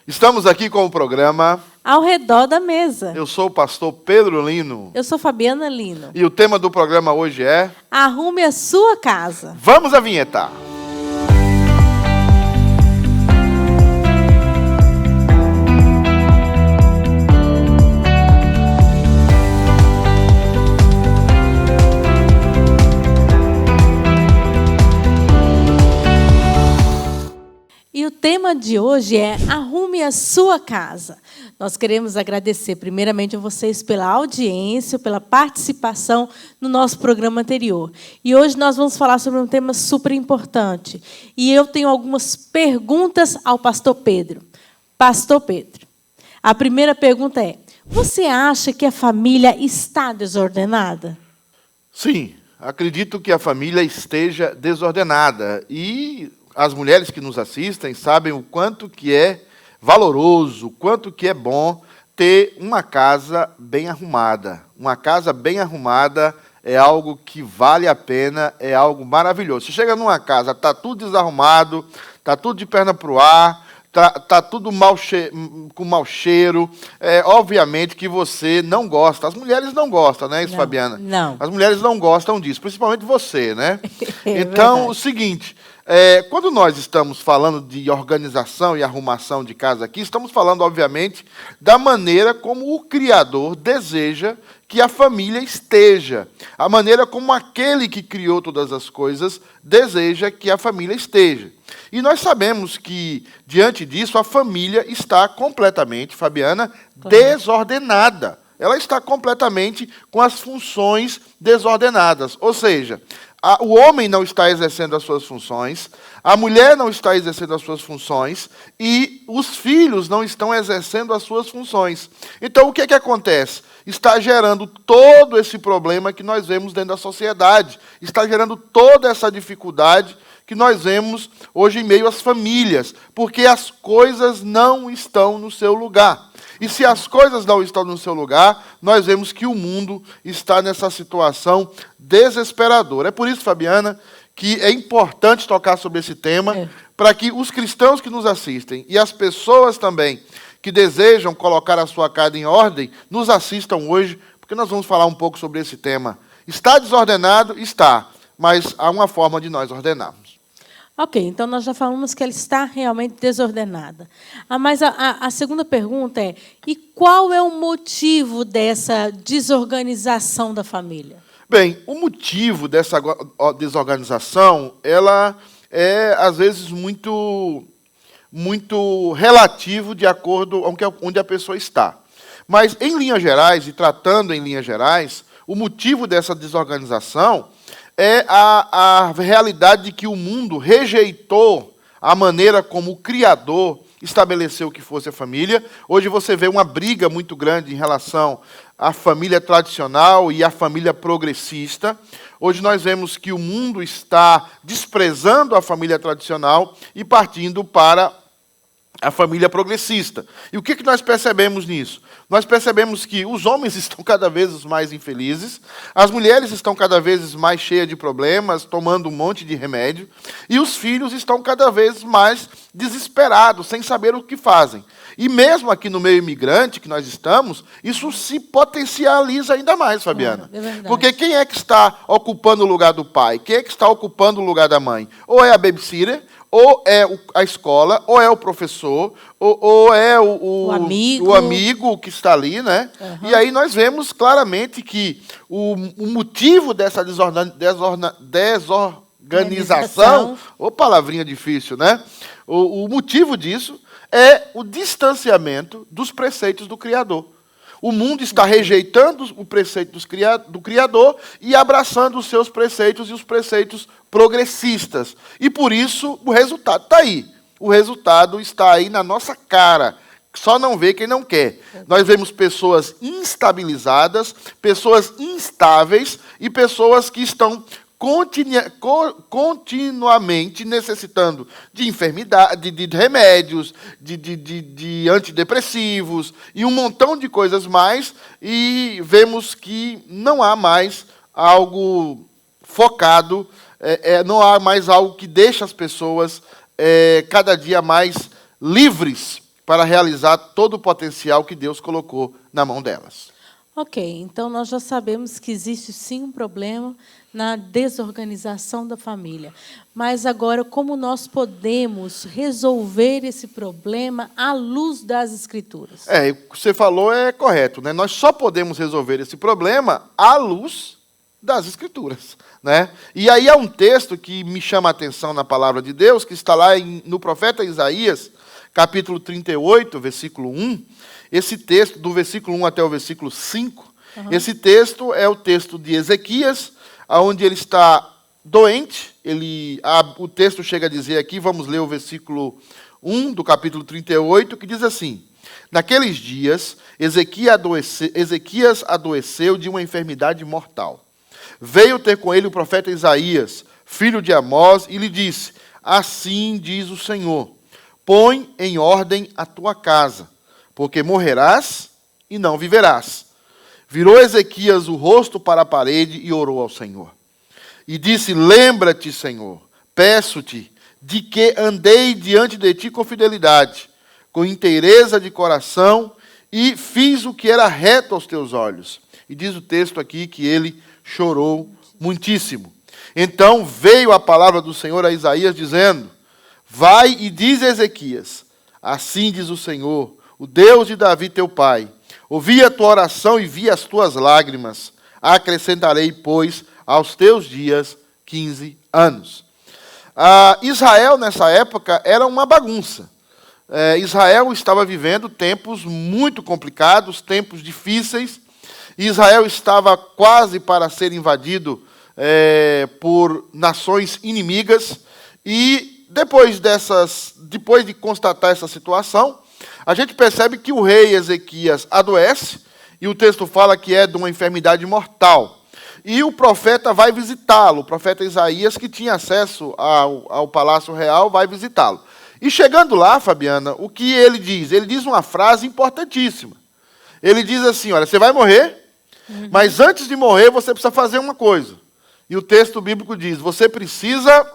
Estamos aqui com o programa Ao Redor da Mesa. Eu sou o pastor Pedro Lino. Eu sou Fabiana Lino. E o tema do programa hoje é Arrume a sua casa. Vamos à vinheta. E o tema de hoje é Arrume a sua casa. Nós queremos agradecer primeiramente a vocês pela audiência, pela participação no nosso programa anterior. E hoje nós vamos falar sobre um tema super importante. E eu tenho algumas perguntas ao pastor Pedro. Pastor Pedro, a primeira pergunta é: você acha que a família está desordenada? Sim, acredito que a família esteja desordenada. E as mulheres que nos assistem sabem o quanto que é valoroso, o quanto que é bom ter uma casa bem arrumada. Uma casa bem arrumada é algo que vale a pena, é algo maravilhoso. Você chega numa casa, está tudo desarrumado, está tudo de perna para o ar, está tudo com mau cheiro. Obviamente que você não gosta. As mulheres não gostam, né, Não, Fabiana? não. As mulheres não gostam disso, principalmente você, né? É Então, verdade. o seguinte, quando nós estamos falando de organização e arrumação de casa aqui, estamos falando, obviamente, da maneira como o Criador deseja que a família esteja. A maneira como aquele que criou todas as coisas deseja que a família esteja. E nós sabemos que, diante disso, a família está completamente, Fabiana, desordenada. Ela está completamente com as funções desordenadas. Ou seja, o homem não está exercendo as suas funções, a mulher não está exercendo as suas funções e os filhos não estão exercendo as suas funções. Então, o que acontece? Está gerando todo esse problema que nós vemos dentro da sociedade. Está gerando toda essa dificuldade que nós vemos hoje em meio às famílias, porque as coisas não estão no seu lugar. E se as coisas não estão no seu lugar, nós vemos que o mundo está nessa situação desesperadora. É por isso, Fabiana, que é importante tocar sobre esse tema, para que os cristãos que nos assistem e as pessoas também que desejam colocar a sua casa em ordem, nos assistam hoje, porque nós vamos falar um pouco sobre esse tema. Está desordenado? Está, mas há uma forma de nós ordenarmos. Ok, então nós já falamos que ela está realmente desordenada. Mas a segunda pergunta é: e qual é o motivo dessa desorganização da família? Bem, o motivo dessa desorganização, ela é, às vezes, muito relativo de acordo com onde a pessoa está. Mas, em linhas gerais, e tratando em linhas gerais, o motivo dessa desorganização é a realidade de que o mundo rejeitou a maneira como o Criador estabeleceu que fosse a família. Hoje você vê uma briga muito grande em relação à família tradicional e à família progressista. Hoje nós vemos que o mundo está desprezando a família tradicional e partindo para a família progressista. E o que nós percebemos nisso? Nós percebemos que os homens estão cada vez mais infelizes, as mulheres estão cada vez mais cheias de problemas, tomando um monte de remédio, e os filhos estão cada vez mais desesperados, sem saber o que fazem. E mesmo aqui no meio imigrante que nós estamos, isso se potencializa ainda mais, Fabiana. É verdade. Porque quem é que está ocupando o lugar do pai? Quem é que está ocupando o lugar da mãe? Ou é a babysitter, ou é a escola, ou é o professor, ou é o amigo que está ali, né? Uhum. E aí nós vemos claramente que o motivo dessa desorganização, ô palavrinha difícil, né? O motivo disso é o distanciamento dos preceitos do Criador. O mundo está rejeitando o preceito do Criador e abraçando os seus preceitos e os preceitos progressistas. E por isso o resultado está aí. O resultado está aí na nossa cara. Só não vê quem não quer. Nós vemos pessoas instabilizadas, pessoas instáveis e pessoas que estão continuamente necessitando de enfermidade, de remédios, de antidepressivos e um montão de coisas mais, e vemos que não há mais algo focado, não há mais algo que deixa as pessoas cada dia mais livres para realizar todo o potencial que Deus colocou na mão delas. Ok, então nós já sabemos que existe sim um problema na desorganização da família. Mas agora, como nós podemos resolver esse problema à luz das Escrituras? O que você falou é correto, né? Nós só podemos resolver esse problema à luz das Escrituras, né? E aí há um texto que me chama a atenção na palavra de Deus, que está lá no profeta Isaías, capítulo 38, versículo 1. Esse texto, do versículo 1 até o versículo 5, esse texto é o texto de Ezequias, onde ele está doente. O texto chega a dizer aqui, vamos ler o versículo 1 do capítulo 38, que diz assim: naqueles dias, Ezequias adoeceu de uma enfermidade mortal. Veio ter com ele o profeta Isaías, filho de Amós, e lhe disse: assim diz o Senhor, põe em ordem a tua casa, porque morrerás e não viverás. Virou Ezequias o rosto para a parede e orou ao Senhor. E disse: lembra-te, Senhor, peço-te, de que andei diante de ti com fidelidade, com inteireza de coração, e fiz o que era reto aos teus olhos. E diz o texto aqui que ele chorou muitíssimo. Então veio a palavra do Senhor a Isaías, dizendo: vai e diz a Ezequias: assim diz o Senhor, o Deus de Davi teu pai, ouvi a tua oração e vi as tuas lágrimas. Acrescentarei, pois, aos teus dias 15 anos. Israel, nessa época, era uma bagunça. Israel estava vivendo tempos muito complicados, tempos difíceis. Israel estava quase para ser invadido por nações inimigas. E depois de constatar essa situação, a gente percebe que o rei Ezequias adoece, e o texto fala que é de uma enfermidade mortal. E o profeta vai visitá-lo, o profeta Isaías, que tinha acesso ao palácio real, vai visitá-lo. E chegando lá, Fabiana, o que ele diz? Ele diz uma frase importantíssima. Ele diz assim: olha, você vai morrer, mas antes de morrer você precisa fazer uma coisa. E o texto bíblico diz: você precisa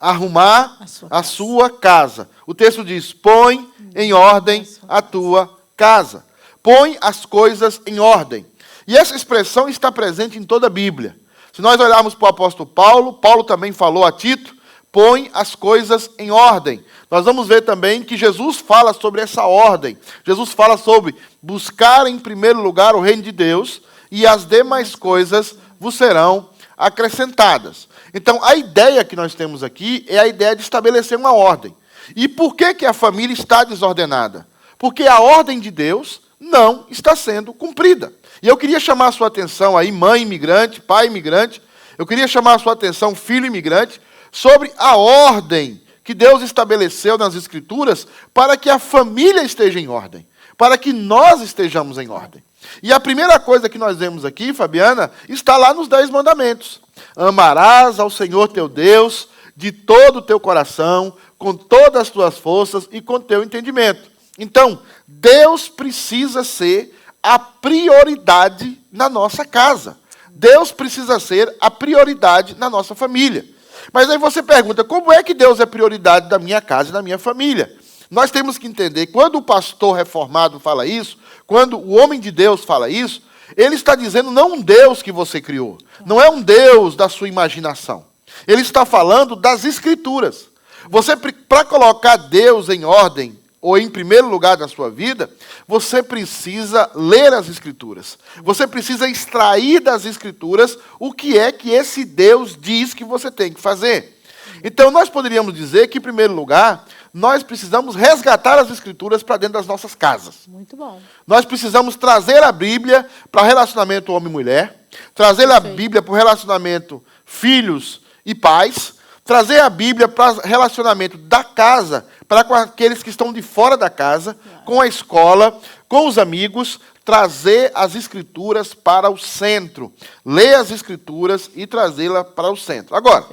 arrumar a sua casa. O texto diz: põe em ordem a tua casa. Põe as coisas em ordem. E essa expressão está presente em toda a Bíblia. Se nós olharmos para o apóstolo Paulo, Paulo também falou a Tito: põe as coisas em ordem. Nós vamos ver também que Jesus fala sobre essa ordem. Jesus fala sobre buscar em primeiro lugar o reino de Deus, e as demais coisas vos serão acrescentadas. Então, a ideia que nós temos aqui é a ideia de estabelecer uma ordem. E por que a família está desordenada? Porque a ordem de Deus não está sendo cumprida. E eu queria chamar a sua atenção aí, mãe imigrante, pai imigrante, eu queria chamar a sua atenção, filho imigrante, sobre a ordem que Deus estabeleceu nas Escrituras para que a família esteja em ordem, para que nós estejamos em ordem. E a primeira coisa que nós vemos aqui, Fabiana, está lá nos 10 mandamentos. Amarás ao Senhor teu Deus de todo o teu coração, com todas as tuas forças e com teu entendimento. Então, Deus precisa ser a prioridade na nossa casa. Deus precisa ser a prioridade na nossa família. Mas aí você pergunta: como é que Deus é prioridade da minha casa e da minha família? Nós temos que entender, quando o pastor reformado fala isso, quando o homem de Deus fala isso, ele está dizendo não um Deus que você criou, não é um Deus da sua imaginação. Ele está falando das Escrituras. Você, para colocar Deus em ordem, ou em primeiro lugar na sua vida, você precisa ler as Escrituras. Você precisa extrair das Escrituras o que é que esse Deus diz que você tem que fazer. Então, nós poderíamos dizer que, em primeiro lugar, nós precisamos resgatar as Escrituras para dentro das nossas casas. Muito bom. Nós precisamos trazer a Bíblia para o relacionamento homem e mulher, trazer a Bíblia para o relacionamento filhos e pais, trazer a Bíblia para o relacionamento da casa, para com aqueles que estão de fora da casa, com a escola, com os amigos, trazer as Escrituras para o centro. Ler as Escrituras e trazê-la para o centro. Agora,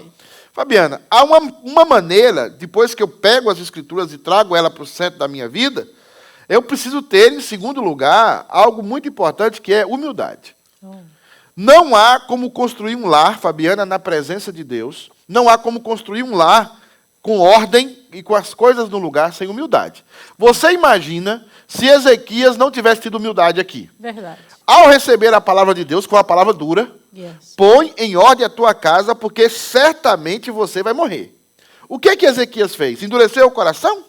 Fabiana, há uma maneira, depois que eu pego as Escrituras e trago ela para o centro da minha vida, eu preciso ter, em segundo lugar, algo muito importante, que é humildade. Não há como construir um lar, Fabiana, na presença de Deus. Não há como construir um lar com ordem, e com as coisas no lugar sem humildade. Você imagina se Ezequias não tivesse tido humildade aqui. Verdade. Ao receber a palavra de Deus, com a palavra dura, põe em ordem a tua casa, porque certamente você vai morrer. O que Ezequias fez? Endureceu o coração?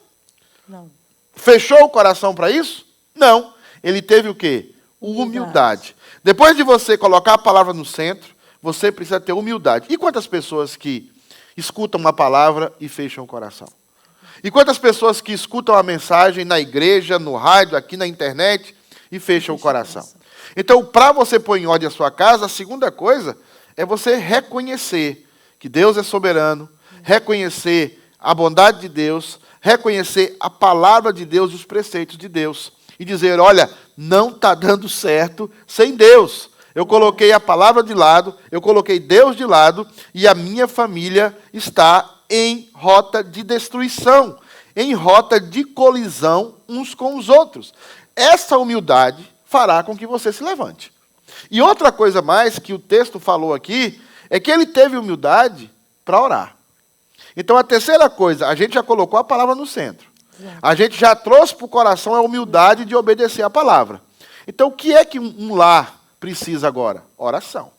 Não. Fechou o coração para isso? Não. Ele teve o quê? Humildade. Depois de você colocar a palavra no centro, você precisa ter humildade. E quantas pessoas que escutam uma palavra e fecham o coração? E quantas pessoas que escutam a mensagem na igreja, no rádio, aqui na internet e fecham o coração? Então, para você pôr em ordem a sua casa, a segunda coisa é você reconhecer que Deus é soberano, reconhecer a bondade de Deus, reconhecer a palavra de Deus e os preceitos de Deus. E dizer, olha, não está dando certo sem Deus. Eu coloquei a palavra de lado, eu coloquei Deus de lado, e a minha família está em rota de destruição, em rota de colisão uns com os outros. Essa humildade fará com que você se levante. E outra coisa mais que o texto falou aqui, é que ele teve humildade para orar. Então, a terceira coisa, a gente já colocou a palavra no centro. A gente já trouxe para o coração a humildade de obedecer a palavra. Então, o que é que um lar precisa agora? Oração.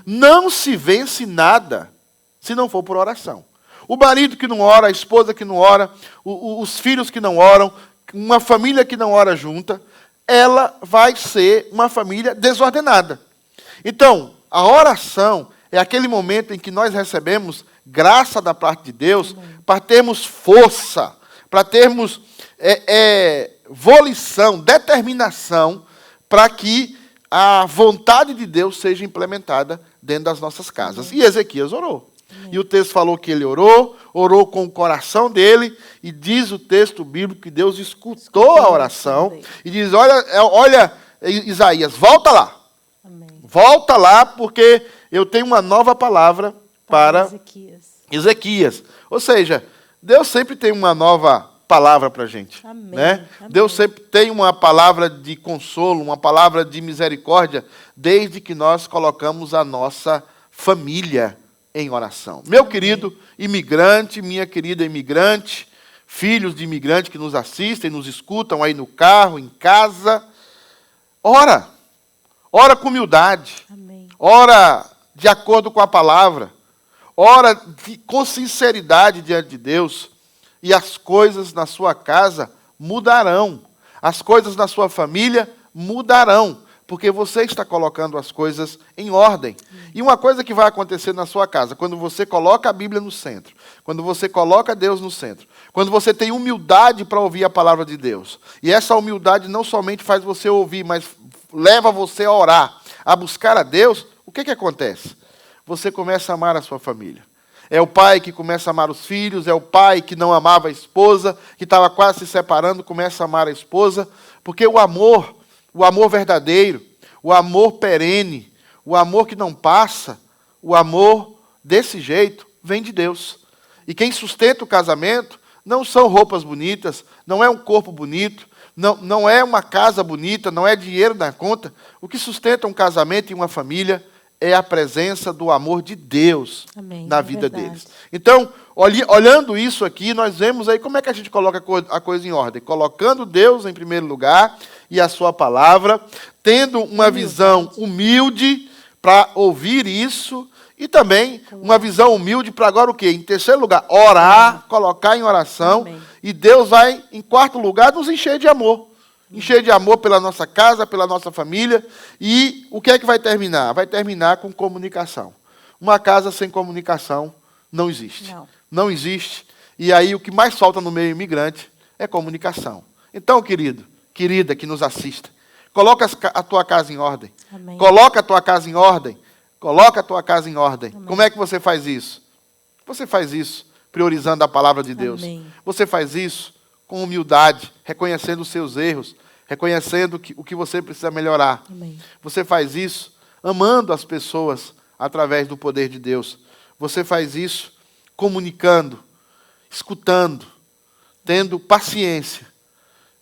Não se vence nada se não for por oração. O marido que não ora, a esposa que não ora, os filhos que não oram, uma família que não ora junta, ela vai ser uma família desordenada. Então, a oração é aquele momento em que nós recebemos graça da parte de Deus para termos força, para termos volição, determinação, para que a vontade de Deus seja implementada dentro das nossas casas. E Ezequias orou. E o texto falou que ele orou com o coração dele, e diz o texto bíblico que Deus escutou a oração, e diz, olha, Isaías, volta lá. Amém. Volta lá, porque eu tenho uma nova palavra para Ezequias. Ou seja, Deus sempre tem uma nova palavra para a gente. Amém. Né? Amém. Deus sempre tem uma palavra de consolo, uma palavra de misericórdia, desde que nós colocamos a nossa família em oração. Meu querido imigrante, minha querida imigrante, filhos de imigrante que nos assistem, nos escutam aí no carro, em casa, ora. Ora com humildade. Amém. Ora de acordo com a palavra. Ora com sinceridade diante de Deus. E as coisas na sua casa mudarão. As coisas na sua família mudarão. Porque você está colocando as coisas em ordem. E uma coisa que vai acontecer na sua casa, quando você coloca a Bíblia no centro, quando você coloca Deus no centro, quando você tem humildade para ouvir a palavra de Deus, e essa humildade não somente faz você ouvir, mas leva você a orar, a buscar a Deus, o que acontece? Você começa a amar a sua família. É o pai que começa a amar os filhos, é o pai que não amava a esposa, que estava quase se separando, começa a amar a esposa, porque o amor verdadeiro, o amor perene, o amor que não passa, o amor desse jeito, vem de Deus. E quem sustenta o casamento não são roupas bonitas, não é um corpo bonito, não é uma casa bonita, não é dinheiro na conta. O que sustenta um casamento e uma família é a presença do amor de Deus. Amém, na vida deles. Então, olhando isso aqui, nós vemos aí como é que a gente coloca a coisa em ordem. Colocando Deus em primeiro lugar e a sua palavra, tendo uma visão humilde para ouvir isso, e também uma visão humilde para agora o quê? Em terceiro lugar, orar, colocar em oração. Amém. E Deus vai, em quarto lugar, nos encher de amor. Encher de amor pela nossa casa, pela nossa família. E o que é que vai terminar? Vai terminar com comunicação. Uma casa sem comunicação não existe. Não existe. E aí o que mais falta no meio imigrante é comunicação. Então, querido, querida que nos assista, coloca a tua casa em ordem. Amém. Coloca a tua casa em ordem. Coloca a tua casa em ordem. Amém. Como é que você faz isso? Você faz isso priorizando a palavra de Deus. Amém. Você faz isso com humildade, reconhecendo os seus erros, reconhecendo o que você precisa melhorar. Amém. Você faz isso amando as pessoas através do poder de Deus. Você faz isso comunicando, escutando, tendo paciência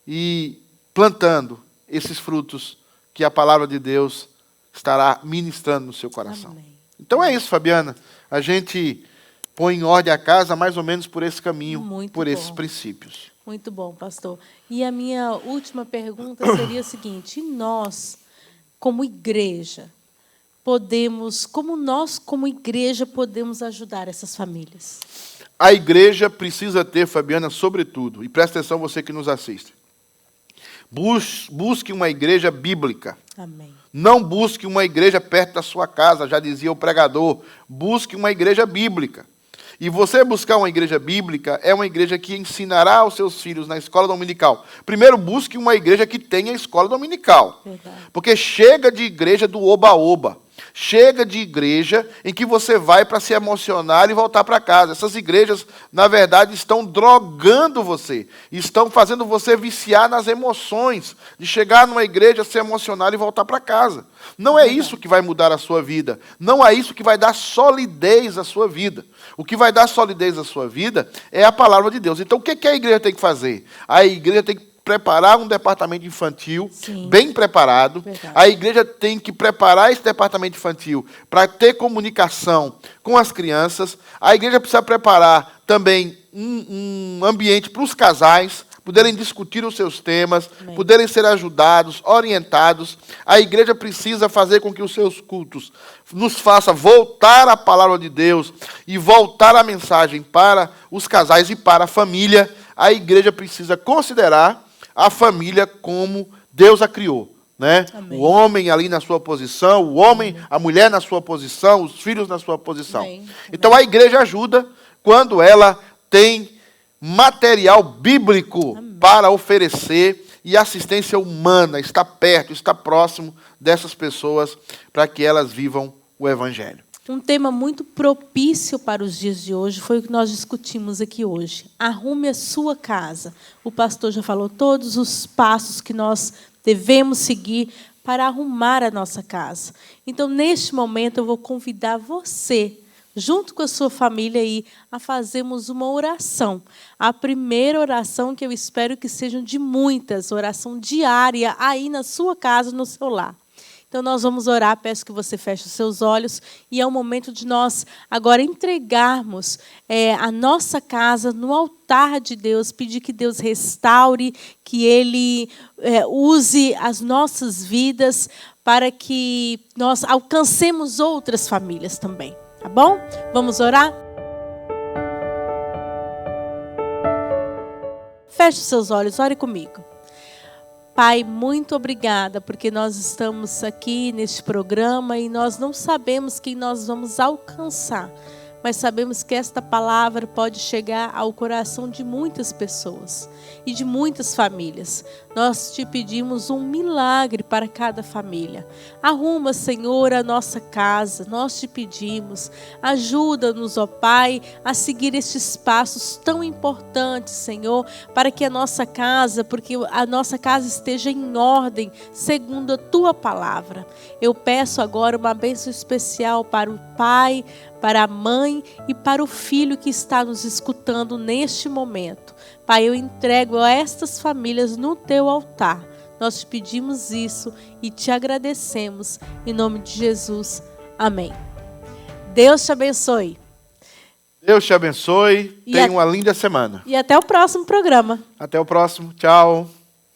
e plantando esses frutos que a palavra de Deus estará ministrando no seu coração. Amém. Então é isso, Fabiana. A gente põe em ordem a casa mais ou menos por esse caminho, Muito por bom. esses princípios. Muito bom, pastor. E a minha última pergunta seria a seguinte: e nós, como igreja, como igreja, podemos ajudar essas famílias? A igreja precisa ter, Fabiana, sobretudo, e presta atenção você que nos assiste, busque uma igreja bíblica. Amém. Não busque uma igreja perto da sua casa, já dizia o pregador. Busque uma igreja bíblica. E você buscar uma igreja bíblica é uma igreja que ensinará aos seus filhos na escola dominical. Primeiro, busque uma igreja que tenha escola dominical. Verdade. Porque chega de igreja do oba-oba. Chega de igreja em que você vai para se emocionar e voltar para casa. Essas igrejas, na verdade, estão drogando você. Estão fazendo você viciar nas emoções. De chegar numa igreja, se emocionar e voltar para casa. Não é isso que vai mudar a sua vida. Não é isso que vai dar solidez à sua vida. O que vai dar solidez à sua vida é a palavra de Deus. Então, o que a igreja tem que fazer? A igreja tem que preparar um departamento infantil, sim, bem preparado. Verdade. A igreja tem que preparar esse departamento infantil para ter comunicação com as crianças. A igreja precisa preparar também um ambiente para os casais poderem discutir os seus temas, Amém, poderem ser ajudados, orientados. A igreja precisa fazer com que os seus cultos nos faça voltar à palavra de Deus e voltar a mensagem para os casais e para a família. A igreja precisa considerar a família como Deus a criou, né? O homem ali na sua posição, o homem, a mulher na sua posição, os filhos na sua posição. Amém. Então a igreja ajuda quando ela tem material bíblico para oferecer e assistência humana, está perto, está próximo dessas pessoas para que elas vivam o evangelho. Um tema muito propício para os dias de hoje foi o que nós discutimos aqui hoje. Arrume a sua casa. O pastor já falou todos os passos que nós devemos seguir para arrumar a nossa casa. Então, neste momento, eu vou convidar você, junto com a sua família, aí, a fazermos uma oração. A primeira oração, que eu espero que sejam de muitas, oração diária, aí na sua casa, no seu lar. Então, nós vamos orar, peço que você feche os seus olhos, e é o momento de nós agora entregarmos a nossa casa no altar de Deus, pedir que Deus restaure, que Ele use as nossas vidas para que nós alcancemos outras famílias também, tá bom? Vamos orar? Feche os seus olhos, ore comigo. Pai, muito obrigada, porque nós estamos aqui neste programa e nós não sabemos quem nós vamos alcançar, mas sabemos que esta palavra pode chegar ao coração de muitas pessoas e de muitas famílias. Nós te pedimos um milagre para cada família. Arruma, Senhor, a nossa casa. Nós te pedimos, ajuda-nos, ó Pai, a seguir estes passos tão importantes, Senhor, para que a nossa casa, porque a nossa casa esteja em ordem, segundo a Tua palavra. Eu peço agora uma bênção especial para o Pai, para a mãe e para o filho que está nos escutando neste momento. Pai, eu entrego a estas famílias no Teu altar. Nós te pedimos isso e te agradecemos. Em nome de Jesus. Amém. Deus te abençoe. Deus te abençoe. Tenha uma linda semana. E até o próximo programa. Até o próximo. Tchau.